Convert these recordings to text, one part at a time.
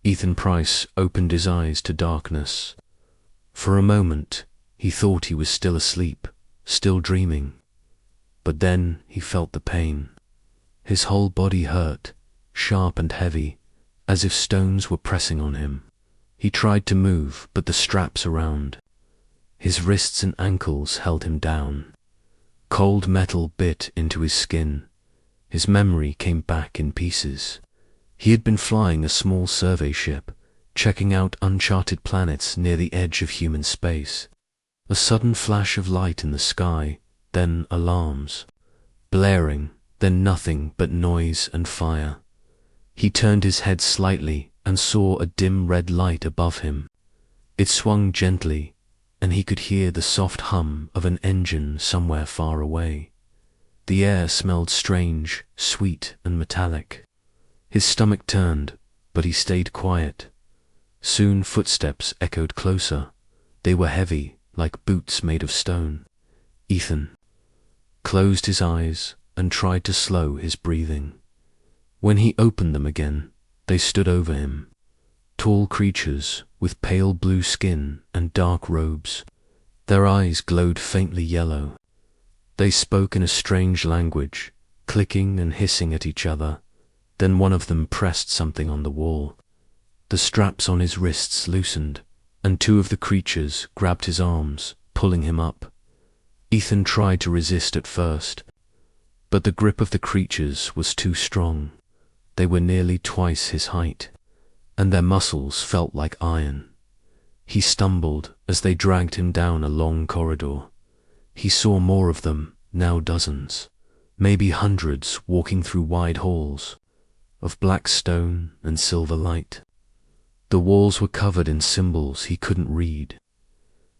Ethan Price opened his eyes to darkness. For a moment, he thought he was still asleep, still dreaming. But then he felt the pain. His whole body hurt, sharp and heavy, as if stones were pressing on him. He tried to move, but the straps around his wrists and ankles held him down. Cold metal bit into his skin. His memory came back in pieces. He had been flying a small survey ship, checking out uncharted planets near the edge of human space. A sudden flash of light in the sky, then alarms. Blaring, then nothing but noise and fire. He turned his head slightly and saw a dim red light above him. It swung gently, and he could hear the soft hum of an engine somewhere far away. The air smelled strange, sweet and metallic. His stomach turned, but he stayed quiet. Soon footsteps echoed closer. They were heavy, like boots made of stone. Ethan closed his eyes and tried to slow his breathing. When he opened them again, they stood over him. Tall creatures with pale blue skin and dark robes. Their eyes glowed faintly yellow. They spoke in a strange language, clicking and hissing at each other. Then one of them pressed something on the wall. The straps on his wrists loosened, and two of the creatures grabbed his arms, pulling him up. Ethan tried to resist at first, but the grip of the creatures was too strong. They were nearly twice his height, and their muscles felt like iron. He stumbled as they dragged him down a long corridor. He saw more of them, now dozens, maybe hundreds, walking through wide halls of black stone and silver light. The walls were covered in symbols he couldn't read.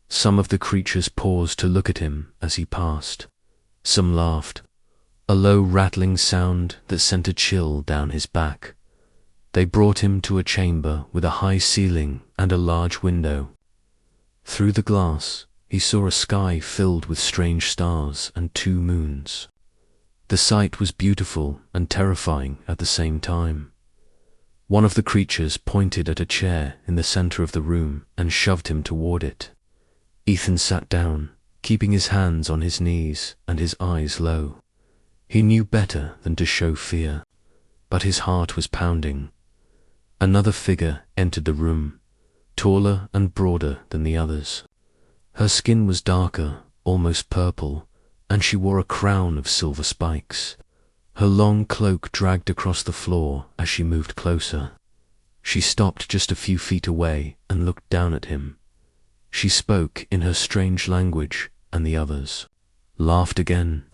Some of the creatures paused to look at him as he passed. Some laughed, a low rattling sound that sent a chill down his back. They brought him to a chamber with a high ceiling and a large window. Through the glass, he saw a sky filled with strange stars and 2 moons. The sight was beautiful and terrifying at the same time. One of the creatures pointed at a chair in the center of the room and shoved him toward it. Ethan sat down, keeping his hands on his knees and his eyes low. He knew better than to show fear, but his heart was pounding. Another figure entered the room, taller and broader than the others. Her skin was darker, almost purple, and she wore a crown of silver spikes. Her long cloak dragged across the floor as she moved closer. She stopped just a few feet away and looked down at him. She spoke in her strange language, and the others laughed again.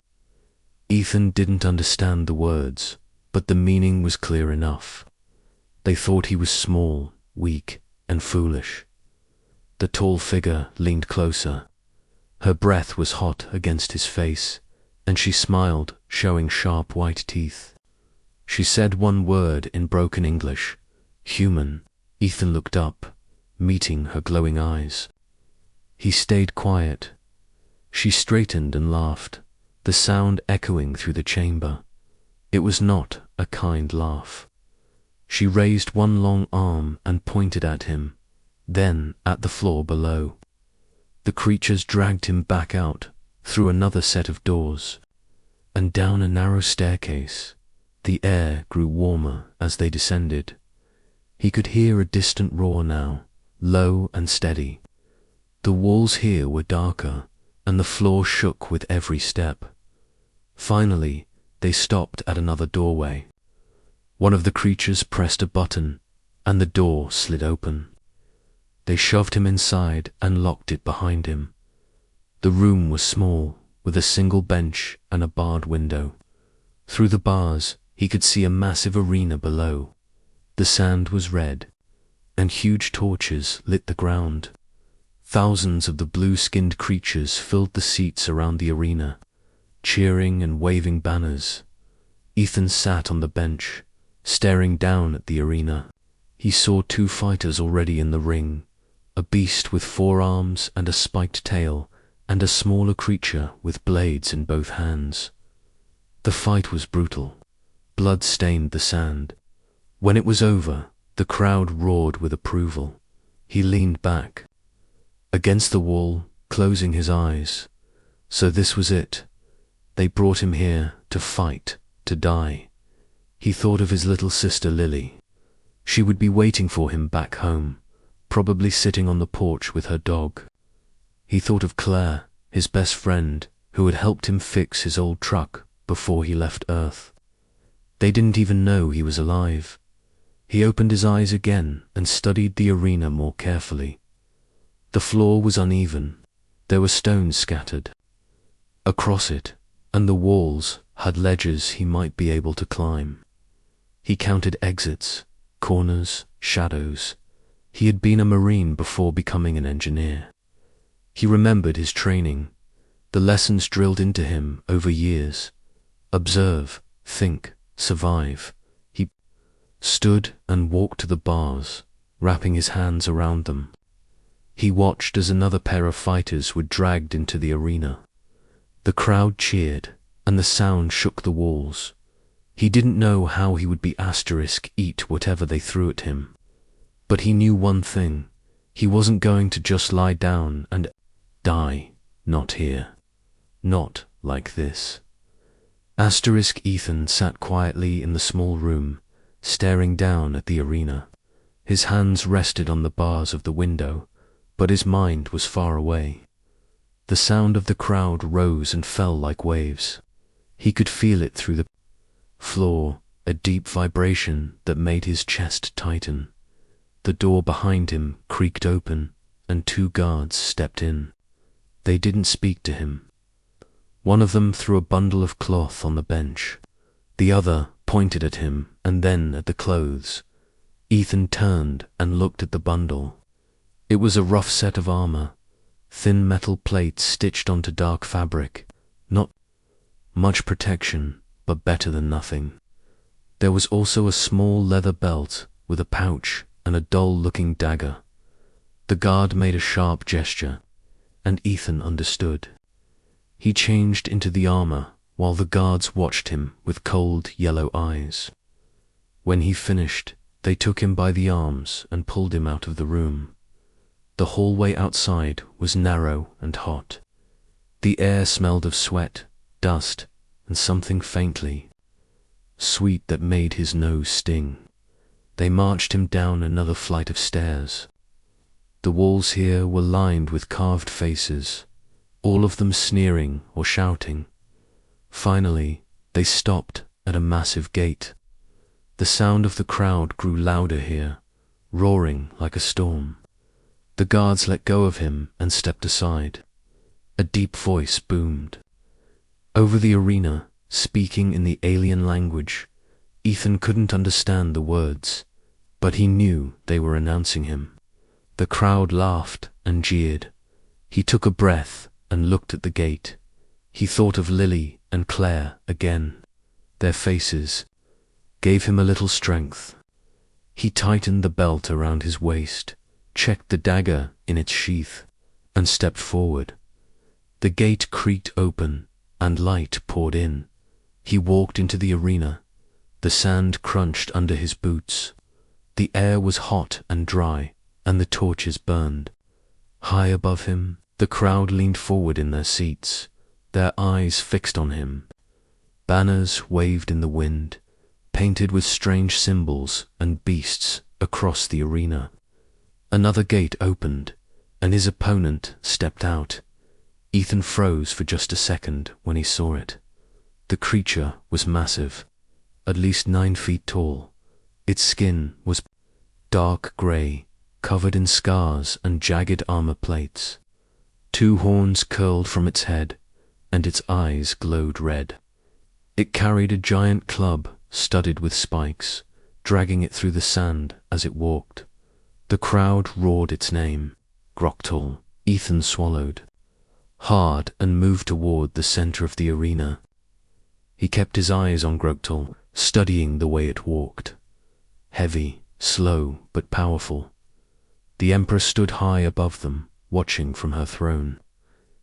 Ethan didn't understand the words, but the meaning was clear enough. They thought he was small, weak, and foolish. The tall figure leaned closer. Her breath was hot against his face, and she smiled, showing sharp white teeth. She said one word in broken English, "Human." Ethan looked up, meeting her glowing eyes. He stayed quiet. She straightened and laughed, the sound echoing through the chamber. It was not a kind laugh. She raised one long arm and pointed at him, then at the floor below. The creatures dragged him back out, through another set of doors, and down a narrow staircase. The air grew warmer as they descended. He could hear a distant roar now, low and steady. The walls here were darker, and the floor shook with every step. Finally, they stopped at another doorway. One of the creatures pressed a button, and the door slid open. They shoved him inside and locked it behind him. The room was small, with a single bench and a barred window. Through the bars, he could see a massive arena below. The sand was red, and huge torches lit the ground. Thousands of the blue-skinned creatures filled the seats around the arena, cheering and waving banners. Ethan sat on the bench, staring down at the arena. He saw 2 fighters already in the ring, a beast with 4 arms and a spiked tail, and a smaller creature with blades in both hands. The fight was brutal. Blood stained the sand. When it was over, The crowd roared with approval. He leaned back against the wall, closing his eyes. So this was it. They brought him here to fight, to die. He thought of his little sister Lily. She would be waiting for him back home, probably sitting on the porch with her dog. He thought of Claire, his best friend, who had helped him fix his old truck before he left Earth. They didn't even know he was alive. He opened his eyes again and studied the arena more carefully. The floor was uneven. There were stones scattered across it, and the walls had ledges he might be able to climb. He counted exits, corners, shadows. He had been a Marine before becoming an engineer. He remembered his training, the lessons drilled into him over years. Observe, think, survive. He stood and walked to the bars, wrapping his hands around them. He watched as another pair of fighters were dragged into the arena. The crowd cheered, and the sound shook the walls. He didn't know how he would be eat whatever they threw at him. But he knew one thing. He wasn't going to just lie down and die. Not here. Not like this. Ethan sat quietly in the small room, staring down at the arena. His hands rested on the bars of the window, but his mind was far away. The sound of the crowd rose and fell like waves. He could feel it through the floor, a deep vibration that made his chest tighten. The door behind him creaked open, and 2 guards stepped in. They didn't speak to him. One of them threw a bundle of cloth on the bench. The other pointed at him and then at the clothes. Ethan turned and looked at the bundle. It was a rough set of armor, thin metal plates stitched onto dark fabric. Not much protection, but better than nothing. There was also a small leather belt with a pouch and a dull-looking dagger. The guard made a sharp gesture, and Ethan understood. He changed into the armor while the guards watched him with cold yellow eyes. When he finished, they took him by the arms and pulled him out of the room. The hallway outside was narrow and hot. The air smelled of sweat, dust, and something faintly sweet that made his nose sting. They marched him down another flight of stairs. The walls here were lined with carved faces, all of them sneering or shouting. Finally, they stopped at a massive gate. The sound of the crowd grew louder here, roaring like a storm. The guards let go of him and stepped aside. A deep voice boomed over the arena, speaking in the alien language. Ethan couldn't understand the words, but he knew they were announcing him. The crowd laughed and jeered. He took a breath and looked at the gate. He thought of Lily and Claire again. Their faces gave him a little strength. He tightened the belt around his waist, checked the dagger in its sheath, and stepped forward. The gate creaked open, and light poured in. He walked into the arena. The sand crunched under his boots. The air was hot and dry, and the torches burned. High above him, the crowd leaned forward in their seats, their eyes fixed on him. Banners waved in the wind, painted with strange symbols and beasts across the arena. Another gate opened, and his opponent stepped out. Ethan froze for just a second when he saw it. The creature was massive, at least 9 feet tall. Its skin was dark grey, covered in scars and jagged armor plates. 2 horns curled from its head, and its eyes glowed red. It carried a giant club studded with spikes, dragging it through the sand as it walked. The crowd roared its name, Groktal. Ethan swallowed hard and moved toward the center of the arena. He kept his eyes on Groktal, studying the way it walked. Heavy, slow, but powerful. The Empress stood high above them, watching from her throne.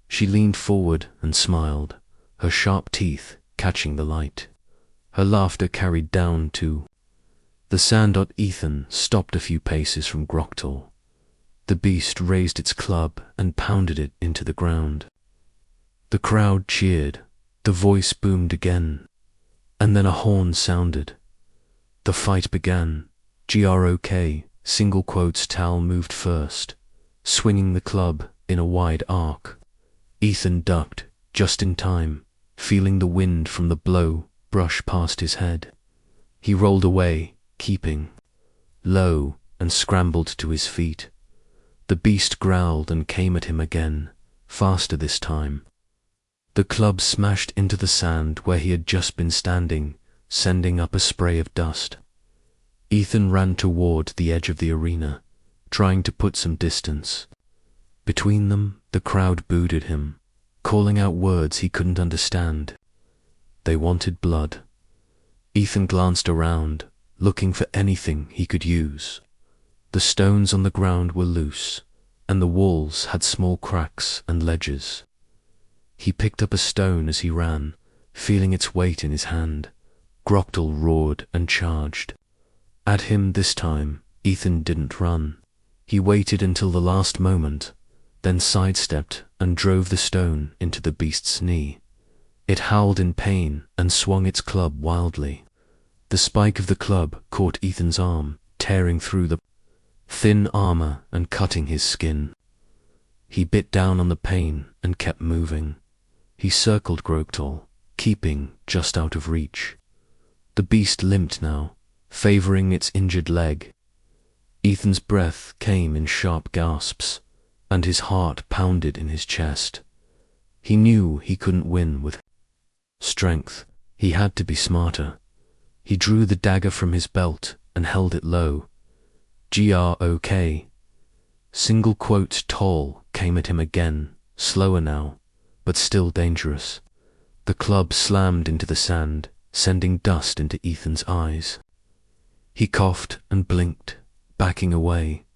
She leaned forward and smiled, her sharp teeth catching the light. Her laughter carried down to The sand. Ethan stopped a few paces from Groctel. The beast raised its club and pounded it into the ground. The crowd cheered. The voice boomed again, and then a horn sounded. The fight began. Grok, single quotes. Tal moved first, swinging the club in a wide arc. Ethan ducked just in time, feeling the wind from the blow brush past his head. He rolled away, keeping low, and scrambled to his feet. The beast growled and came at him again, faster this time. The club smashed into the sand where he had just been standing, sending up a spray of dust. Ethan ran toward the edge of the arena, trying to put some distance. Between them, the crowd booed at him, calling out words he couldn't understand. They wanted blood. Ethan glanced around, looking for anything he could use. The stones on the ground were loose, and the walls had small cracks and ledges. He picked up a stone as he ran, feeling its weight in his hand. Groctel roared and charged. At him this time, Ethan didn't run. He waited until the last moment, then sidestepped and drove the stone into the beast's knee. It howled in pain and swung its club wildly. The spike of the club caught Ethan's arm, tearing through the thin armor and cutting his skin. He bit down on the pain and kept moving. He circled Groctel, keeping just out of reach. The beast limped now, favoring its injured leg. Ethan's breath came in sharp gasps, and his heart pounded in his chest. He knew he couldn't win with strength. He had to be smarter. He drew the dagger from his belt and held it low. Grok. Single quote. Toll came at him again, slower now, but still dangerous. The club slammed into the sand, sending dust into Ethan's eyes. He coughed and blinked, backing away.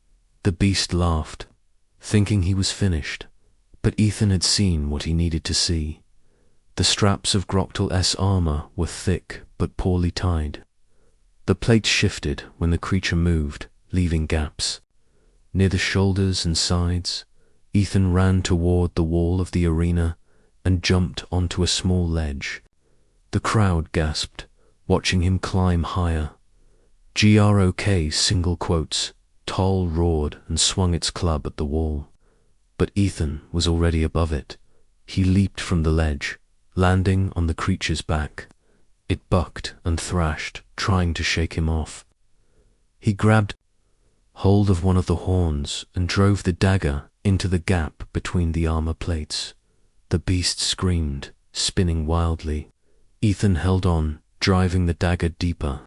The beast laughed, thinking he was finished, but Ethan had seen what he needed to see. The straps of Groctel's armor were thick but poorly tied. The plates shifted when the creature moved, leaving gaps. Near the shoulders and sides, Ethan ran toward the wall of the arena and jumped onto a small ledge. The crowd gasped, watching him climb higher. Grok. Single quotes. Toll roared and swung its club at the wall. But Ethan was already above it. He leaped from the ledge, landing on the creature's back. It bucked and thrashed, trying to shake him off. He grabbed hold of one of the horns and drove the dagger into the gap between the armor plates. The beast screamed, spinning wildly. Ethan held on, driving the dagger deeper.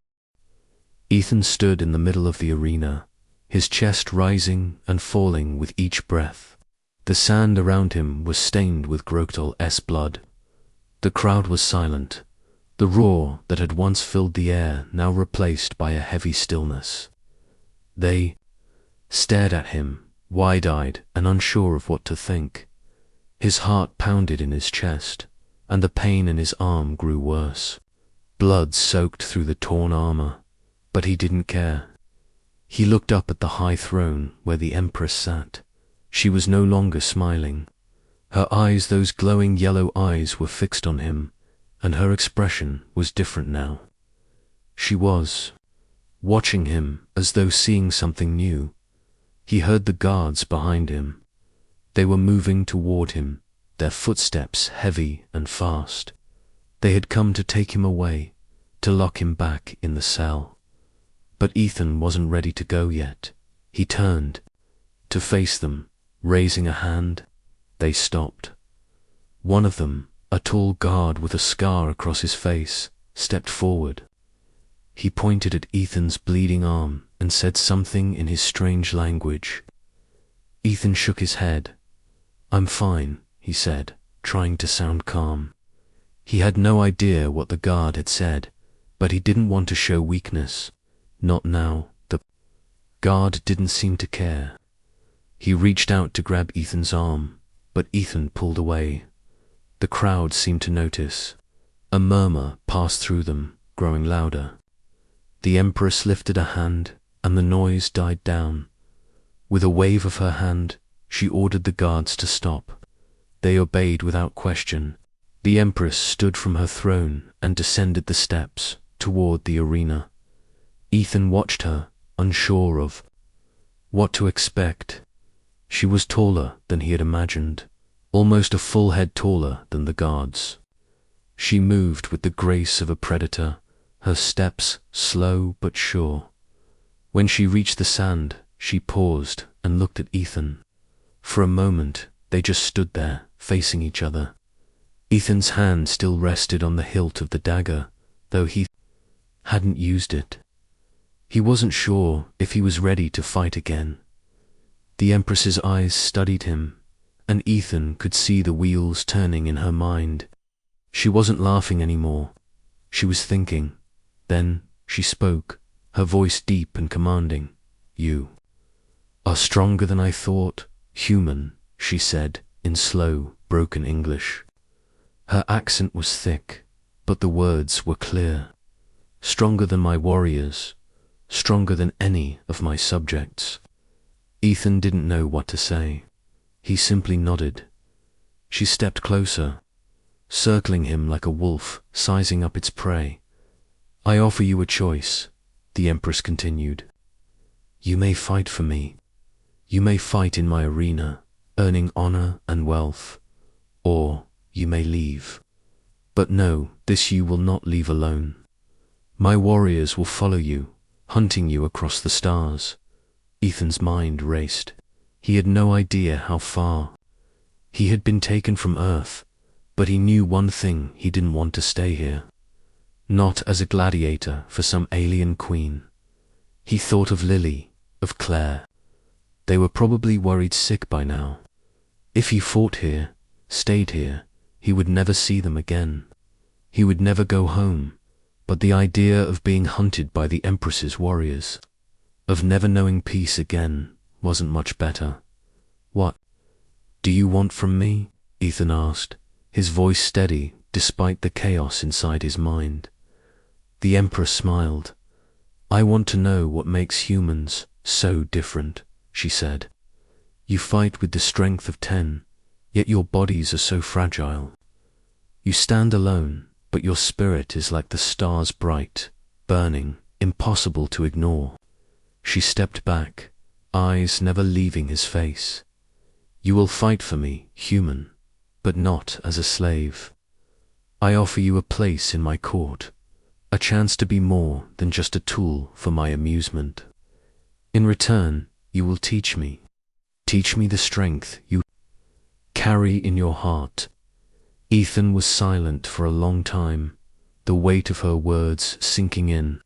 Ethan stood in the middle of the arena, his chest rising and falling with each breath. The sand around him was stained with Groctel's blood. The crowd was silent, the roar that had once filled the air now replaced by a heavy stillness. They stared at him, wide-eyed and unsure of what to think. His heart pounded in his chest, and the pain in his arm grew worse. Blood soaked through the torn armor, but he didn't care. He looked up at the high throne where the Empress sat. She was no longer smiling. Her eyes, those glowing yellow eyes, were fixed on him, and her expression was different now. She was watching him as though seeing something new. He heard the guards behind him. They were moving toward him, their footsteps heavy and fast. They had come to take him away, to lock him back in the cell. But Ethan wasn't ready to go yet. He turned to face them, raising a hand. They stopped. One of them, a tall guard with a scar across his face, stepped forward. He pointed at Ethan's bleeding arm and said something in his strange language. Ethan shook his head. "I'm fine," he said, trying to sound calm. He had no idea what the guard had said, but he didn't want to show weakness. Not now. The guard didn't seem to care. He reached out to grab Ethan's arm, but Ethan pulled away. The crowd seemed to notice. A murmur passed through them, growing louder. The Empress lifted a hand, and the noise died down. With a wave of her hand, she ordered the guards to stop. They obeyed without question. The Empress stood from her throne and descended the steps toward the arena. Ethan watched her, unsure of what to expect. She was taller than he had imagined, almost a full head taller than the guards. She moved with the grace of a predator, her steps slow but sure. When she reached the sand, she paused and looked at Ethan. For a moment, they just stood there, facing each other. Ethan's hand still rested on the hilt of the dagger, though he hadn't used it. He wasn't sure if he was ready to fight again. The Empress's eyes studied him, and Ethan could see the wheels turning in her mind. She wasn't laughing anymore. She was thinking. Then she spoke, her voice deep and commanding. "You are stronger than I thought, human," she said in slow, broken English. Her accent was thick, but the words were clear. "Stronger than my warriors, stronger than any of my subjects." Ethan didn't know what to say. He simply nodded. She stepped closer, circling him like a wolf sizing up its prey. "I offer you a choice," the Empress continued. "You may fight for me. You may fight in my arena, earning honor and wealth, or you may leave. But no, this you will not leave alone. My warriors will follow you, hunting you across the stars." Ethan's mind raced. He had no idea how far. He had been taken from Earth, but he knew one thing: he didn't want to stay here. Not as a gladiator for some alien queen. He thought of Lily, of Claire. They were probably worried sick by now. If he fought here, stayed here, he would never see them again. He would never go home. But the idea of being hunted by the Empress's warriors, of never knowing peace again, wasn't much better. "What do you want from me?" Ethan asked, his voice steady despite the chaos inside his mind. The Empress smiled. "I want to know what makes humans so different," she said. "You fight with the strength of 10, yet your bodies are so fragile. You stand alone, but your spirit is like the stars, bright, burning, impossible to ignore." She stepped back, eyes never leaving his face. "You will fight for me, human, but not as a slave. I offer you a place in my court, a chance to be more than just a tool for my amusement. In return, you will teach me the strength you carry in your heart." Ethan was silent for a long time, the weight of her words sinking in.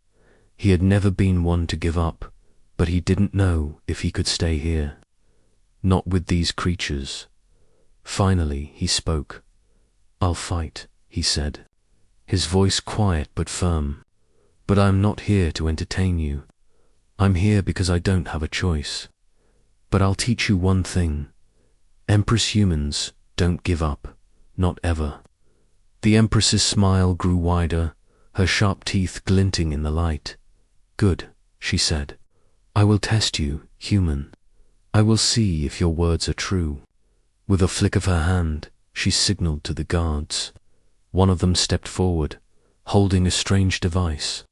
He had never been one to give up, but he didn't know if he could stay here. Not with these creatures. Finally, he spoke. "I'll fight," he said, his voice quiet but firm. "But I'm not here to entertain you. I'm here because I don't have a choice. But I'll teach you one thing. Empress humans don't give up. Not ever." The Empress's smile grew wider, her sharp teeth glinting in the light. "Good," she said. "I will test you, human. I will see if your words are true." With a flick of her hand, she signaled to the guards. One of them stepped forward, holding a strange device.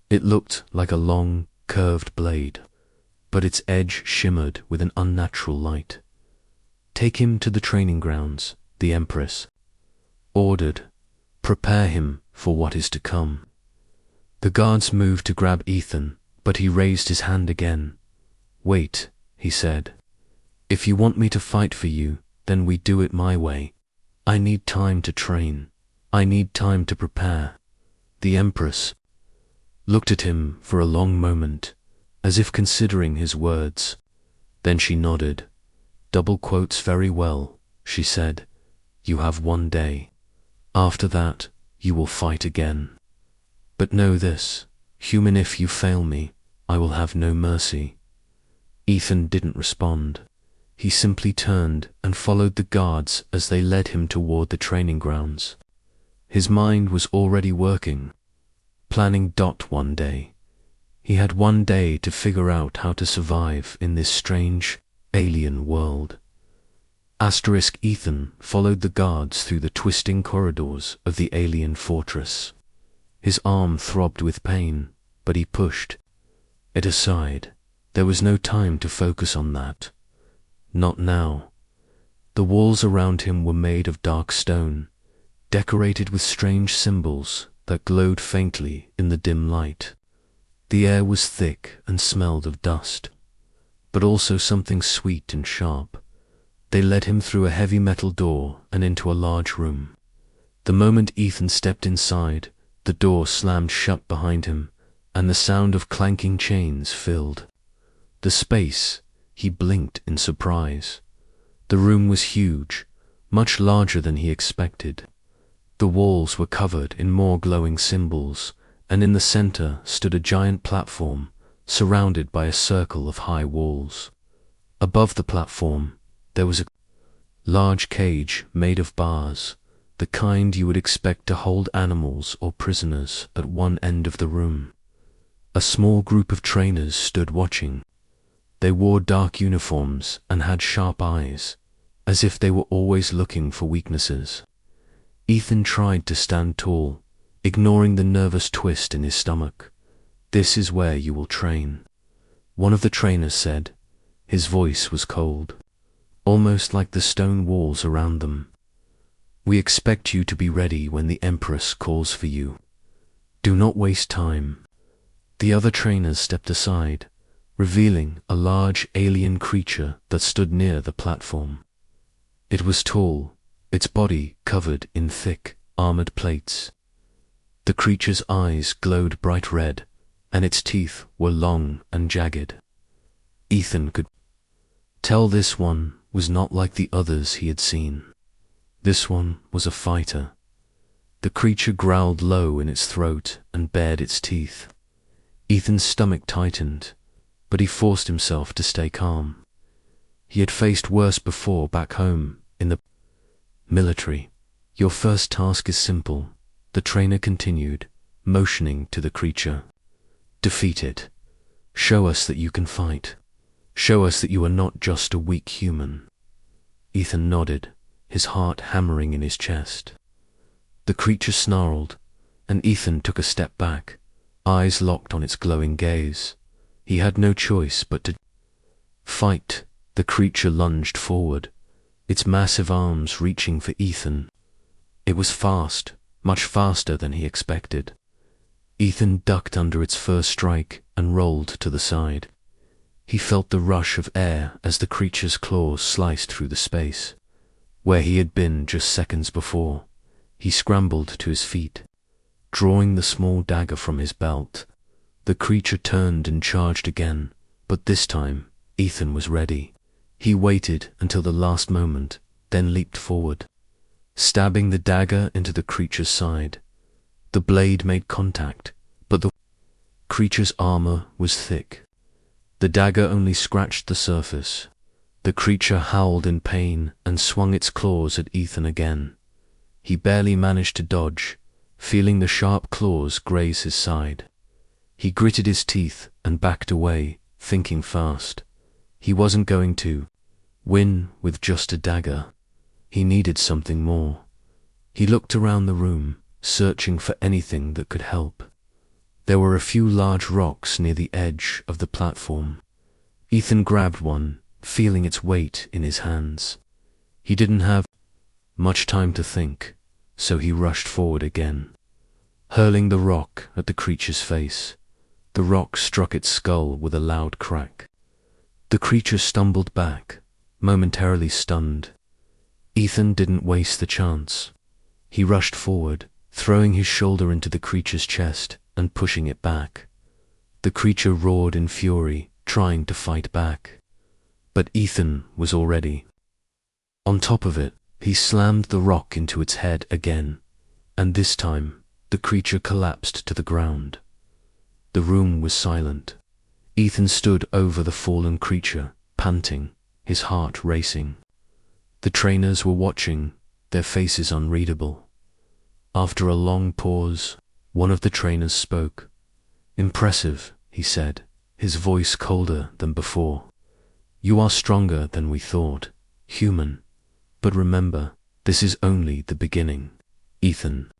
It looked like a long, curved blade, but its edge shimmered with an unnatural light. "Take him to the training grounds," the Empress ordered. "Prepare him for what is to come." The guards moved to grab Ethan, but he raised his hand again. "Wait," he said. "If you want me to fight for you, then we do it my way. I need time to train. I need time to prepare." The Empress looked at him for a long moment, as if considering his words. Then she nodded. "Double quotes very well," she said. "You have 1 day. After that, you will fight again. But know this, human, if you fail me, I will have no mercy." Ethan didn't respond. He simply turned and followed the guards as they led him toward the training grounds. His mind was already working, planning. One day, He had one day to figure out how to survive in this strange, alien world. Ethan followed the guards through the twisting corridors of the alien fortress. His arm throbbed with pain, but he pushed it aside. There was no time to focus on that. Not now. The walls around him were made of dark stone, decorated with strange symbols that glowed faintly in the dim light. The air was thick and smelled of dust, but also something sweet and sharp. They led him through a heavy metal door and into a large room. The moment Ethan stepped inside, the door slammed shut behind him, and the sound of clanking chains filled the space. He blinked in surprise. The room was huge, much larger than he expected. The walls were covered in more glowing symbols, and in the center stood a giant platform, surrounded by a circle of high walls. Above the platform, there was a large cage made of bars, the kind you would expect to hold animals or prisoners at one end of the room. A small group of trainers stood watching. They wore dark uniforms and had sharp eyes, as if they were always looking for weaknesses. Ethan tried to stand tall, ignoring the nervous twist in his stomach. "This is where you will train," one of the trainers said. His voice was cold, almost like the stone walls around them. "We expect you to be ready when the Empress calls for you. Do not waste time." The other trainers stepped aside, revealing a large alien creature that stood near the platform. It was tall, its body covered in thick, armored plates. The creature's eyes glowed bright red, and its teeth were long and jagged. Ethan could tell this one was not like the others he had seen. This one was a fighter. The creature growled low in its throat and bared its teeth. Ethan's stomach tightened, but he forced himself to stay calm. He had faced worse before back home in the military. "Your first task is simple," the trainer continued, motioning to the creature. "Defeat it. Show us that you can fight. Show us that you are not just a weak human." Ethan nodded, his heart hammering in his chest. The creature snarled, and Ethan took a step back, eyes locked on its glowing gaze. He had no choice but to fight. The creature lunged forward, its massive arms reaching for Ethan. It was fast, much faster than he expected. Ethan ducked under its first strike and rolled to the side. He felt the rush of air as the creature's claws sliced through the space. Where he had been just seconds before, he scrambled to his feet, drawing the small dagger from his belt. The creature turned and charged again, but this time Ethan was ready. He waited until the last moment, then leaped forward, stabbing the dagger into the creature's side. The blade made contact, but the creature's armor was thick. The dagger only scratched the surface. The creature howled in pain and swung its claws at Ethan again. He barely managed to dodge, feeling the sharp claws graze his side. He gritted his teeth and backed away, thinking fast. He wasn't going to win with just a dagger. He needed something more. He looked around the room, searching for anything that could help. There were a few large rocks near the edge of the platform. Ethan grabbed one, feeling its weight in his hands. He didn't have much time to think, so he rushed forward again, hurling the rock at the creature's face. The rock struck its skull with a loud crack. The creature stumbled back, momentarily stunned. Ethan didn't waste the chance. He rushed forward, throwing his shoulder into the creature's chest and pushing it back. The creature roared in fury, trying to fight back. But Ethan was already on top of it. He slammed the rock into its head again, and this time the creature collapsed to the ground. The room was silent. Ethan stood over the fallen creature, panting, his heart racing. The trainers were watching, their faces unreadable. After a long pause, one of the trainers spoke. "Impressive, he said, his voice colder than before. You are stronger than we thought, human. But remember, this is only the beginning. Ethan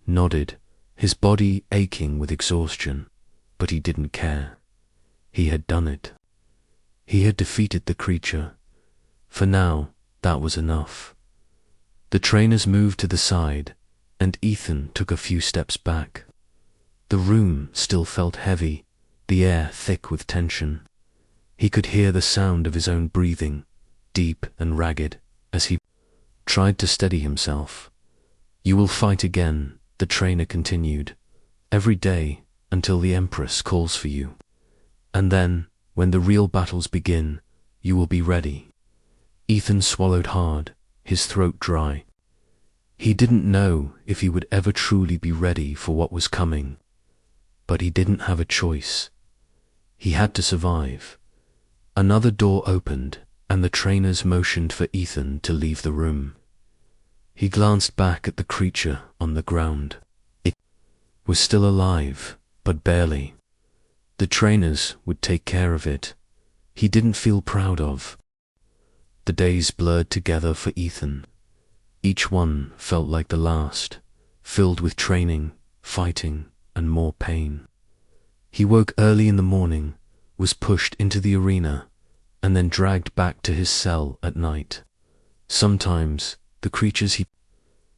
nodded, his body aching with exhaustion, but he didn't care. He had done it. He had defeated the creature. For now, that was enough. The trainers moved to the side, and Ethan took a few steps back. The room still felt heavy, the air thick with tension. He could hear the sound of his own breathing, deep and ragged, as he tried to steady himself. You will fight again, the trainer continued, every day until the Empress calls for you. And then, when the real battles begin, you will be ready. Ethan swallowed hard, his throat dry. He didn't know if he would ever truly be ready for what was coming, but he didn't have a choice. He had to survive. Another door opened, and the trainers motioned for Ethan to leave the room. He glanced back at the creature on the ground. It was still alive, but barely. The trainers would take care of it. He didn't feel proud of. The days blurred together for Ethan. Each one felt like the last, filled with training, fighting, and more pain. He woke early in the morning, was pushed into the arena, and then dragged back to his cell at night. Sometimes the creatures he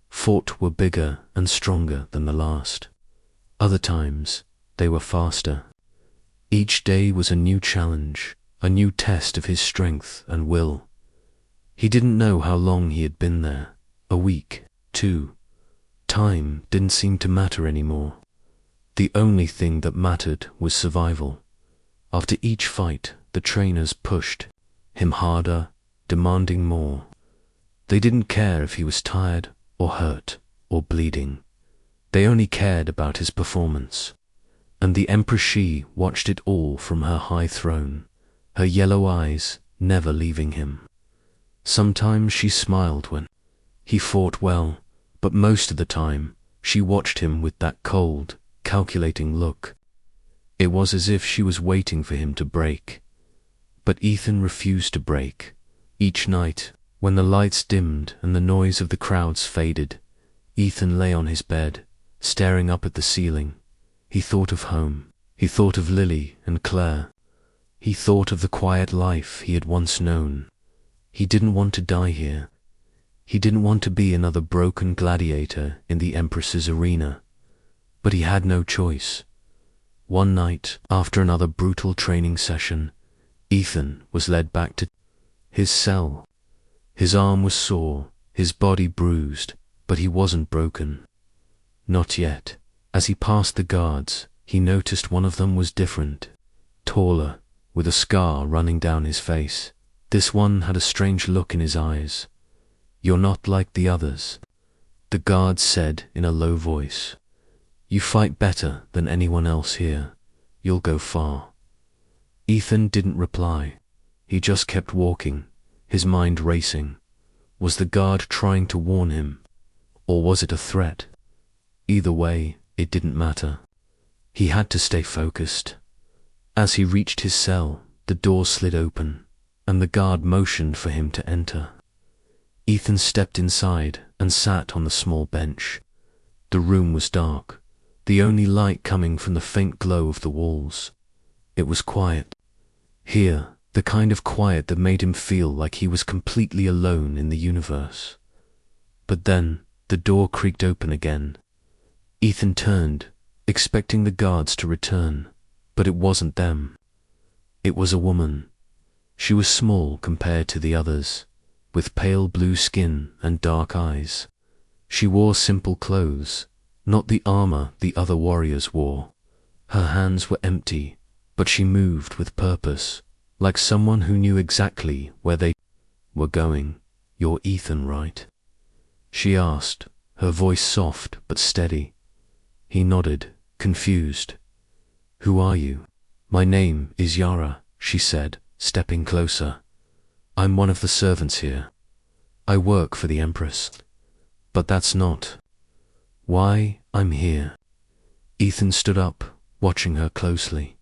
fought were bigger and stronger than the last. Other times they were faster. Each day was a new challenge, a new test of his strength and will. He didn't know how long he had been there. A week, 2. Time didn't seem to matter anymore. The only thing that mattered was survival. After each fight, the trainers pushed him harder, demanding more. They didn't care if he was tired or hurt or bleeding. They only cared about his performance. And the Empress, she watched it all from her high throne, her yellow eyes never leaving him. Sometimes she smiled when he fought well, but most of the time she watched him with that cold, calculating look. It was as if she was waiting for him to break. But Ethan refused to break. Each night, when the lights dimmed and the noise of the crowds faded, Ethan lay on his bed, staring up at the ceiling. He thought of home. He thought of Lily and Claire. He thought of the quiet life he had once known. He didn't want to die here. He didn't want to be another broken gladiator in the Empress's arena. But he had no choice. One night, after another brutal training session, Ethan was led back to his cell. His arm was sore, his body bruised, but he wasn't broken. Not yet. As he passed the guards, he noticed one of them was different, taller, with a scar running down his face. This one had a strange look in his eyes. You're not like the others, the guard said in a low voice. You fight better than anyone else here. You'll go far. Ethan didn't reply. He just kept walking, his mind racing. Was the guard trying to warn him? Or was it a threat? Either way, it didn't matter. He had to stay focused. As he reached his cell, the door slid open, and the guard motioned for him to enter. Ethan stepped inside and sat on the small bench. The room was dark, the only light coming from the faint glow of the walls. It was quiet. Here, the kind of quiet that made him feel like he was completely alone in the universe. But then, the door creaked open again. Ethan turned, expecting the guards to return, but it wasn't them. It was a woman. She was small compared to the others, with pale blue skin and dark eyes. She wore simple clothes, not the armor the other warriors wore. Her hands were empty, but she moved with purpose, like someone who knew exactly where they were going. You're Ethan, right? She asked, her voice soft but steady. He nodded, confused. Who are you? My name is Yara, she said, stepping closer. I'm one of the servants here. I work for the Empress. But that's not why I'm here. Ethan stood up, watching her closely.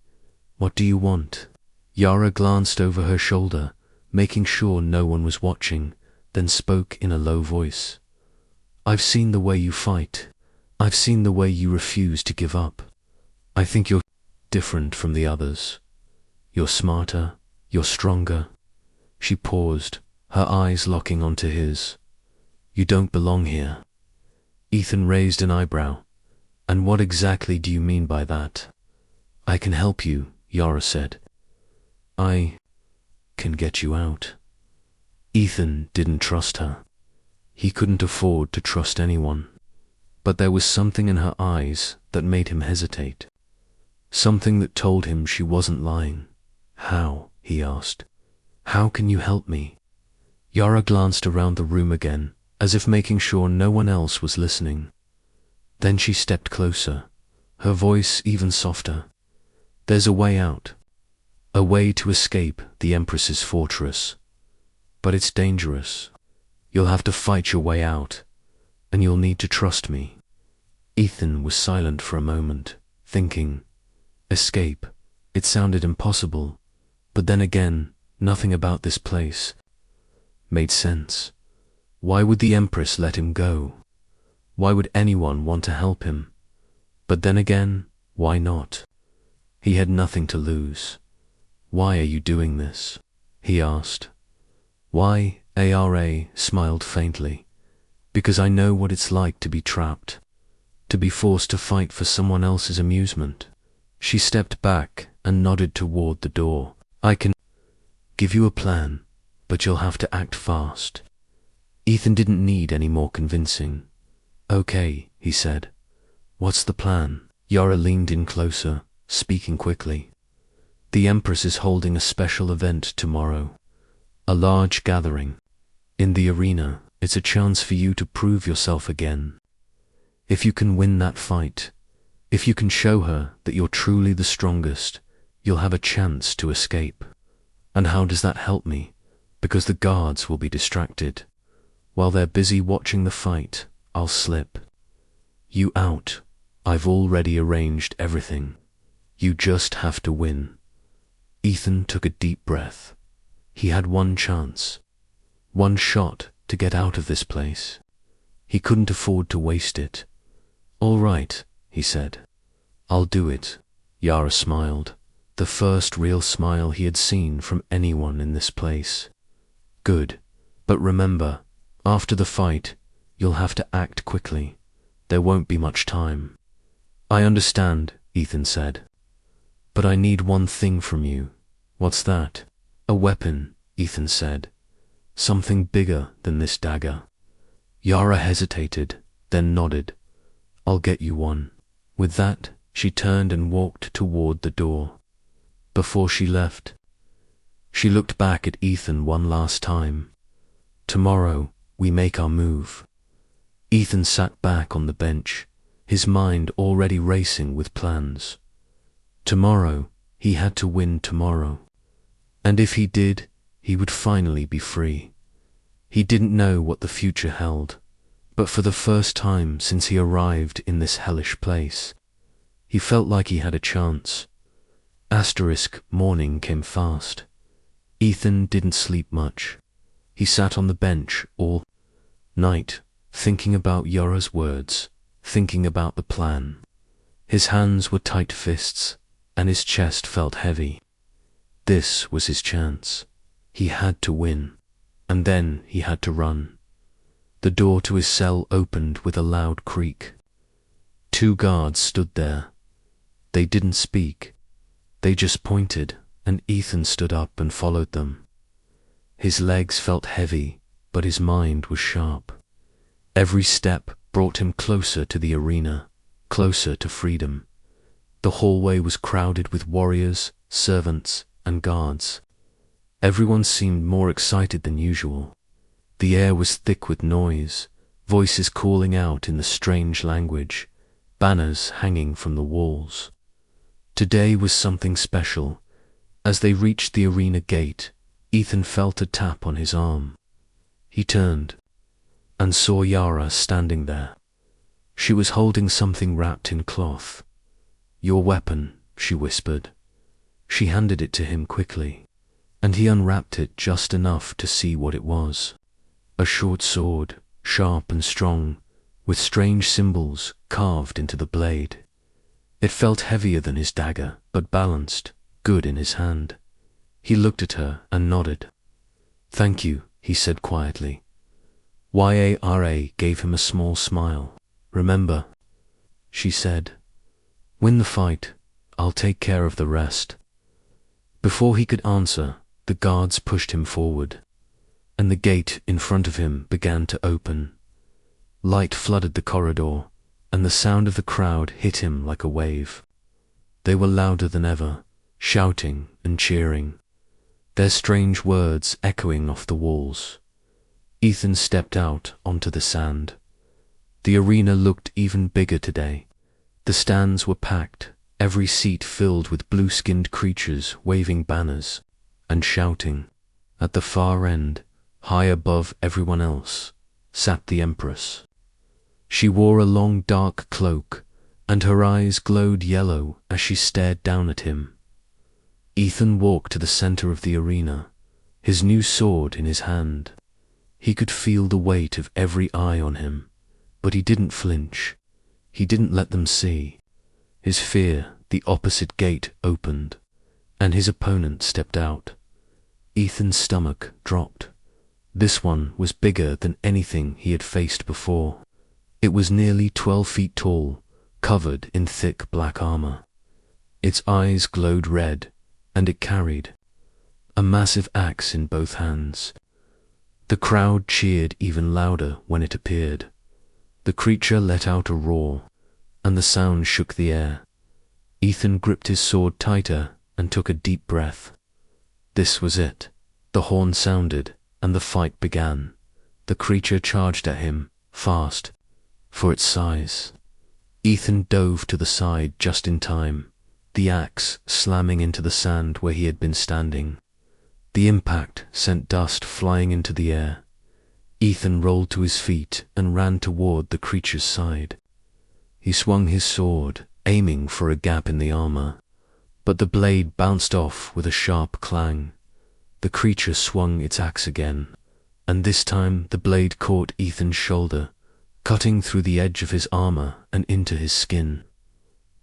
What do you want? Yara glanced over her shoulder, making sure no one was watching, then spoke in a low voice. I've seen the way you fight. I've seen the way you refuse to give up. I think you're different from the others. You're smarter, you're stronger. She paused, her eyes locking onto his. You don't belong here. Ethan raised an eyebrow. And what exactly do you mean by that? I can help you, Yara said. I can get you out. Ethan didn't trust her. He couldn't afford to trust anyone. But there was something in her eyes that made him hesitate. Something that told him she wasn't lying. How? He asked. How can you help me? Yara glanced around the room again, as if making sure no one else was listening. Then she stepped closer, her voice even softer. There's a way out. A way to escape the Empress's fortress. But it's dangerous. You'll have to fight your way out, and you'll need to trust me. Ethan was silent for a moment, thinking. Escape. It sounded impossible, but then again, nothing about this place made sense. Why would the Empress let him go? Why would anyone want to help him? But then again, why not? He had nothing to lose. Why are you doing this? He asked. Why? Ara smiled faintly. Because I know what it's like to be trapped, to be forced to fight for someone else's amusement. She stepped back and nodded toward the door. I can give you a plan, but you'll have to act fast. Ethan didn't need any more convincing. Okay, he said. What's the plan? Yara leaned in closer, speaking quickly. The Empress is holding a special event tomorrow. A large gathering. In the arena, it's a chance for you to prove yourself again. If you can win that fight, if you can show her that you're truly the strongest, you'll have a chance to escape. And how does that help me? Because the guards will be distracted. While they're busy watching the fight, I'll slip. You out. I've already arranged everything. You just have to win. Ethan took a deep breath. He had one chance. One shot to get out of this place. He couldn't afford to waste it. All right, he said. I'll do it. Yara smiled, the first real smile he had seen from anyone in this place. Good. But remember, after the fight, you'll have to act quickly. There won't be much time. I understand, Ethan said. But I need one thing from you. What's that? A weapon, Ethan said. Something bigger than this dagger. Yara hesitated, then nodded. I'll get you one. With that, she turned and walked toward the door. Before she left, she looked back at Ethan one last time. Tomorrow, we make our move. Ethan sat back on the bench, his mind already racing with plans. Tomorrow, he had to win tomorrow. And if he did, he would finally be free. He didn't know what the future held, but for the first time since he arrived in this hellish place, he felt like he had a chance. Morning came fast. Ethan didn't sleep much. He sat on the bench all night, thinking about Yara's words, thinking about the plan. His hands were tight fists, and his chest felt heavy. This was his chance. He had to win, and then he had to run. The door to his cell opened with a loud creak. 2 guards stood there. They didn't speak. They just pointed, and Ethan stood up and followed them. His legs felt heavy, but his mind was sharp. Every step brought him closer to the arena, closer to freedom. The hallway was crowded with warriors, servants, and guards. Everyone seemed more excited than usual. The air was thick with noise, voices calling out in the strange language, banners hanging from the walls. Today was something special. As they reached the arena gate, Ethan felt a tap on his arm. He turned and saw Yara standing there. She was holding something wrapped in cloth. Your weapon, she whispered. She handed it to him quickly, and he unwrapped it just enough to see what it was. A short sword, sharp and strong, with strange symbols carved into the blade. It felt heavier than his dagger, but balanced, good in his hand. He looked at her and nodded. "Thank you," he said quietly. Yara gave him a small smile. "Remember," she said, "win the fight, I'll take care of the rest." Before he could answer, the guards pushed him forward, and the gate in front of him began to open. Light flooded the corridor, and the sound of the crowd hit him like a wave. They were louder than ever, shouting and cheering, their strange words echoing off the walls. Ethan stepped out onto the sand. The arena looked even bigger today. The stands were packed, every seat filled with blue-skinned creatures waving banners and shouting. At the far end, high above everyone else, sat the Empress. She wore a long dark cloak, and her eyes glowed yellow as she stared down at him. Ethan walked to the center of the arena, his new sword in his hand. He could feel the weight of every eye on him, but he didn't flinch. He didn't let them see. His fear, the opposite gate opened, and his opponent stepped out. Ethan's stomach dropped. This one was bigger than anything he had faced before. It was nearly 12 feet tall, covered in thick black armor. Its eyes glowed red, and it carried a massive axe in both hands. The crowd cheered even louder when it appeared. The creature let out a roar, and the sound shook the air. Ethan gripped his sword tighter and took a deep breath. This was it. The horn sounded, and the fight began. The creature charged at him, fast, for its size. Ethan dove to the side just in time, the axe slamming into the sand where he had been standing. The impact sent dust flying into the air. Ethan rolled to his feet and ran toward the creature's side. He swung his sword, aiming for a gap in the armor, but the blade bounced off with a sharp clang. The creature swung its axe again, and this time the blade caught Ethan's shoulder, cutting through the edge of his armor and into his skin.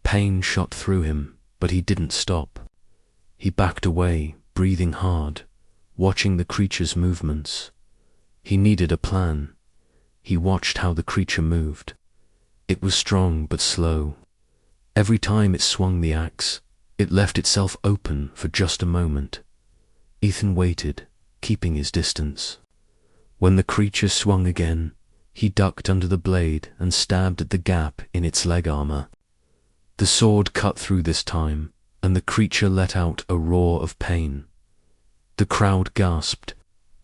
Pain shot through him, but he didn't stop. He backed away, breathing hard, watching the creature's movements. He needed a plan. He watched how the creature moved. It was strong but slow. Every time it swung the axe, it left itself open for just a moment. Ethan waited, keeping his distance. When the creature swung again, he ducked under the blade and stabbed at the gap in its leg armor. The sword cut through this time, and the creature let out a roar of pain. The crowd gasped,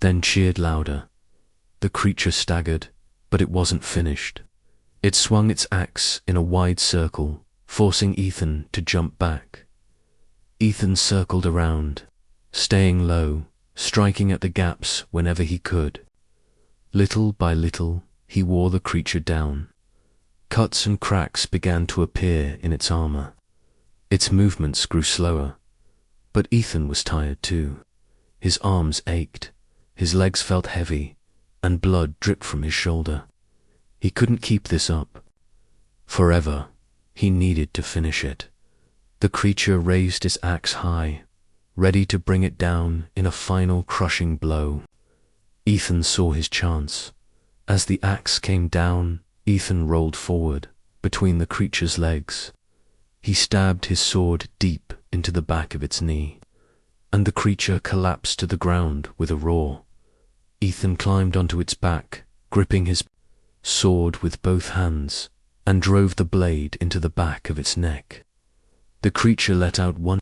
then cheered louder. The creature staggered, but it wasn't finished. It swung its axe in a wide circle, forcing Ethan to jump back. Ethan circled around, staying low, striking at the gaps whenever he could. Little by little, he wore the creature down. Cuts and cracks began to appear in its armor. Its movements grew slower, but Ethan was tired too. His arms ached, his legs felt heavy, and blood dripped from his shoulder. He couldn't keep this up forever. He needed to finish it. The creature raised its axe high, ready to bring it down in a final crushing blow. Ethan saw his chance. As the axe came down, Ethan rolled forward, between the creature's legs. He stabbed his sword deep into the back of its knee, and the creature collapsed to the ground with a roar. Ethan climbed onto its back, gripping his sword with both hands, and drove the blade into the back of its neck. The creature let out one